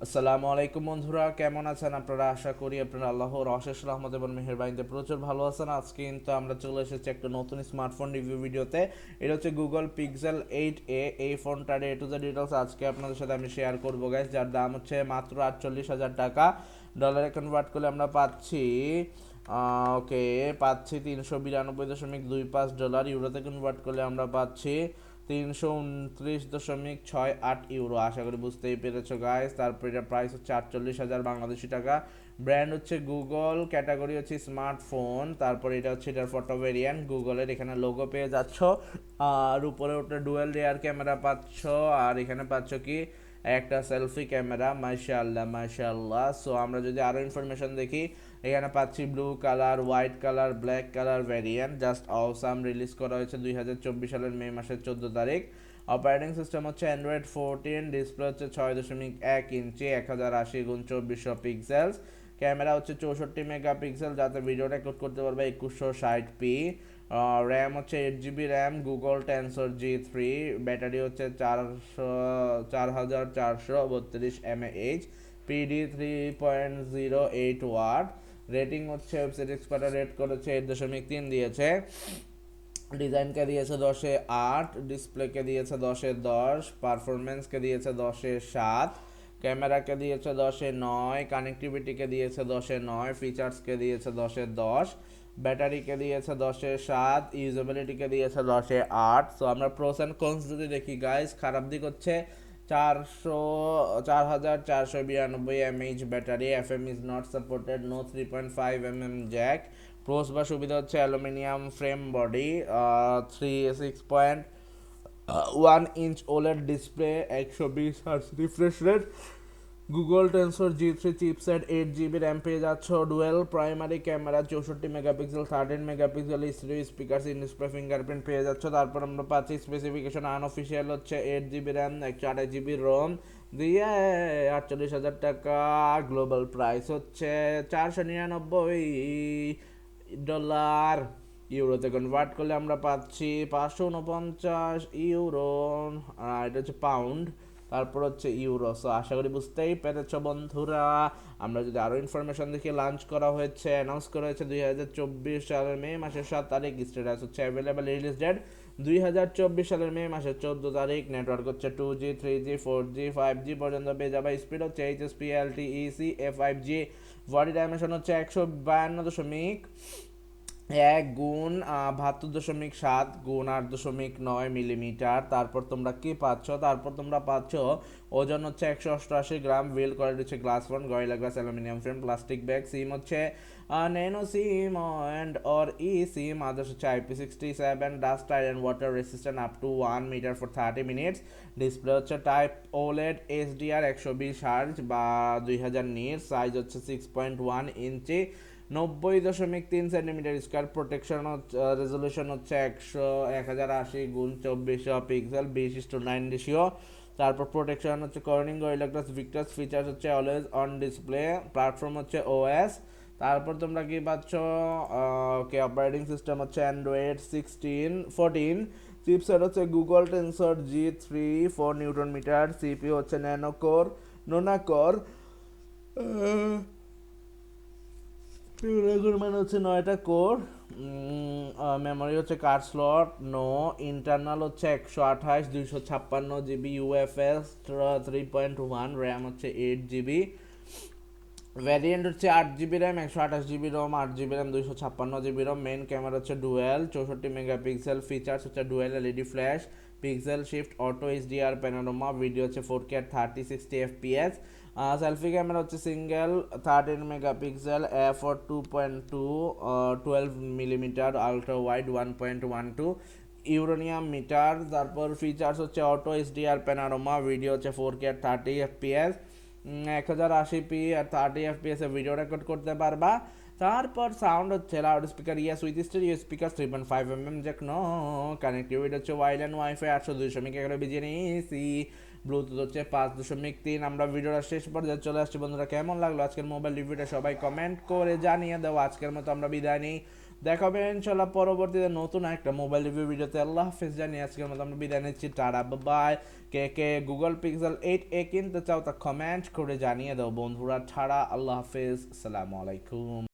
আসসালামু আলাইকুম বন্ধুরা, কেমন আছেন আপনারা? আশা করি আপনারা আল্লাহর অশেষ রহমত এবং মেহেরবানিতে প্রচুর ভালো আছেন। আজকে কিন্তু আমরা চলে এসেছি একটা নতুন স্মার্টফোন রিভিউ ভিডিওতে। এটা হচ্ছে গুগল পিক্সেল 8a। এই ফোনটার এ টু জেড ডিটেলস আজকে আপনাদের সাথে আমি শেয়ার করবো গাইস, যার দাম হচ্ছে মাত্র 48,000 টাকা। ডলারে কনভার্ট করলে আমরা পাচ্ছি ওকে পাচ্ছি $392.25। ইউরোতে কনভার্ট করলে আমরা পাচ্ছি 329.68 ইউরো। আশা করি বুঝতেই পেরেছো গাইস। তারপর এটা প্রাইস হচ্ছে 48,000 বাংলাদেশি টাকা। ব্র্যান্ড হচ্ছে গুগল, ক্যাটাগরি হচ্ছে স্মার্টফোন। তারপর এটা হচ্ছে এটার ফটো ভেরিয়েন্ট, গুগলের এখানে লোগো পেয়ে যাচ্ছ। আর উপরে ওটা ডুয়েল রিয়ার ক্যামেরা পাচ্ছ। আর এখানে পাচ্ছ কি একটা সেলফি ক্যামেরা। মাশাআল্লাহ মাশাআল্লাহ। সো আমরা যদি আরও ইনফরমেশন দেখি, এখানে পাচ্ছি blue colour, white colour, black colour variant. Just awesome. Release করা হয়েছে 2024 সালের মে মাসের 14 তারিখ। অপারেটিং সিস্টেম হচ্ছে অ্যান্ড্রয়েড 14। ডিসপ্লে হচ্ছে 6.1 ইঞ্চি, 1080x2400 পিক্সেলস। ক্যামেরা হচ্ছে 64 মেগাপিক্সেল, যাতে ভিডিও রেকর্ড করতে পারবে 2160p। র্যাম হচ্ছে 8 GB RAM, Google Tensor G3। Battery হচ্ছে 4432 mAh, PD 3.08 ওয়াট। রেটিং হচ্ছে ওয়েবসাইট এক্সপার্টার রেট করেছে 8.3 দিয়েছে। ডিজাইনকে দিয়েছে 10-8, ডিসপ্লেকে দিয়েছে 10-10, পারফরমেন্সকে দিয়েছে 10-7, ক্যামেরাকে দিয়েছে 10-9, কানেক্টিভিটিকে দিয়েছে 10-9, ফিচার্সকে দিয়েছে 10-10, ব্যাটারিকে দিয়েছে 10-7, ইউজেবিলিটিকে দিয়েছে 10-8। সো আমরা প্রোস অ্যান্ড কনস যদি দেখি গাইস, খারাপ দিক হচ্ছে 4492 mAh battery, FM is not supported, no 3.5 mm jack. Pros বা সুবিধা হচ্ছে aluminium frame body, 6.1 inch OLED display, 120 hertz refresh rate, Google Tensor G3 chipset, 8 GB RAM পেয়ে যাচ্ছ, dual primary camera, 64 megapixel, 13 megapixel stereo speaker, in display fingerprint পেয়ে যাচ্ছ। তারপর আমরা পাচ্ছি স্পেসিফিকেশন আনঅফিসিয়াল হচ্ছে 8 জিবি র্যাম, 128 জিবি রোম দিয়ে 48,000 টাকা। গ্লোবাল প্রাইস হচ্ছে $499। ইউরোতে কনভার্ট করলে আমরা পাচ্ছি 549 ইউরো। এটা হচ্ছে পাউন্ড, তারপর হচ্ছে ইউরো। সো আশা করি বুঝতেই পেরেছ বন্ধুরা। আমরা যদি আরও ইনফরমেশন দেখি, লঞ্চ করা হয়েছে, অ্যানাউন্স করা হয়েছে 2024 সালের মে মাসের 7 তারিখ। স্ট্যাটাস হচ্ছে অ্যাভেলেবেল, রিলিজ ডেট 2024 সালের মে মাসের 14 তারিখ। নেটওয়ার্ক হচ্ছে 2G 3G 4G 5G পর্যন্ত পেয়ে যাবে। স্পিড হচ্ছে HSP LTE A5G। Body dimension হচ্ছে 152.7 গুণ 8.9 মিলিমিটার। তারপর তোমরা কি পাচ্ছ? তারপর তোমরা পাচ্ছ ওজন হচ্ছে 188 গ্রাম, বিল কোয়ালিটি হচ্ছে glass front, Gorilla glass aluminium frame, plastic back. SIM হচ্ছে nano SIM and or e SIM. Others হচ্ছে IP67, dust and water resistant up to 1 metre for 30 minutes. Display হচ্ছে টাইপ ওলেড HDR 120 হার্জ বা 2000 nits. Size হচ্ছে 6.1 inch, 90.3 centimetre square. Protection resolution হচ্ছে 1080x2400 pixel, 20:9 ratio. তারপর protection হচ্ছে Corning Gorilla glass Victus. Features হচ্ছে always on display. Platform হচ্ছে OS। তারপর তোমরা কি পাচ্ছ? ওকে, অপারেটিং সিস্টেম হচ্ছে অ্যান্ড্রয়েড 14। চিপসেট হচ্ছে Google Tensor G3 4 newton meter. CPU হচ্ছে নোনা কোর মানে হচ্ছে 9টা কোর। মেমোরি হচ্ছে কার্ড স্লট নো। ইন্টারনাল হচ্ছে 128 256 জিবি UFS 3.1। র্যাম হচ্ছে 8 জিবি। ভ্যারিয়েন্ট হচ্ছে 8 GB RAM, 128 GB ROM, 8 GB RAM, 256 GB ROM. Main camera হচ্ছে ডুয়েল, 64 মেগাপিক্সেল। ফিচার্স হচ্ছে dual LED flash, pixel shift, auto HDR panorama. Video হচ্ছে 4K at 30-60 FPS। Selfie camera হচ্ছে single, 13 megapixel, f/2.2, 12 millimetre, ultra wide 1.12, ইউরেনিয়াম metre. তারপর features হচ্ছে auto HDR panorama. Video হচ্ছে 4K at 30 FPS, 1080p আর 30 FPS এ ভিডিও record করতে পারবা। তারপর সাউন্ড হচ্ছে loud speaker yes with stereo speaker, 3.5 mm jack no. Connectivity হচ্ছে ওয়াইড অ্যান্ড ওয়াইফাই 802.11 ব্লুটুথ হচ্ছে 5.3। আমরা ভিডিওটা শেষ পর্যায়ে চলে আসছি বন্ধুরা। কেমন লাগলো আজকের মোবাইল রিভিউটা সবাই কমেন্ট করে জানিয়ে দাও। আজকের মতো আমরা বিদায় নিই। দেখা হবে ইনশাল্লাহ পরবর্তীতে নতুন একটা মোবাইল রিভিউ ভিডিওতে। আল্লাহ হাফেজ জানিয়ে আজকের মতো আমরা বিদায় নিচ্ছি। Tata bye. কে কে গুগল পিক্সেল 8a কিনতে চাও তা কমেন্ট করে জানিয়ে দাও বন্ধুরা। ছাড়া আল্লাহ হাফেজ, আসসালামু আলাইকুম।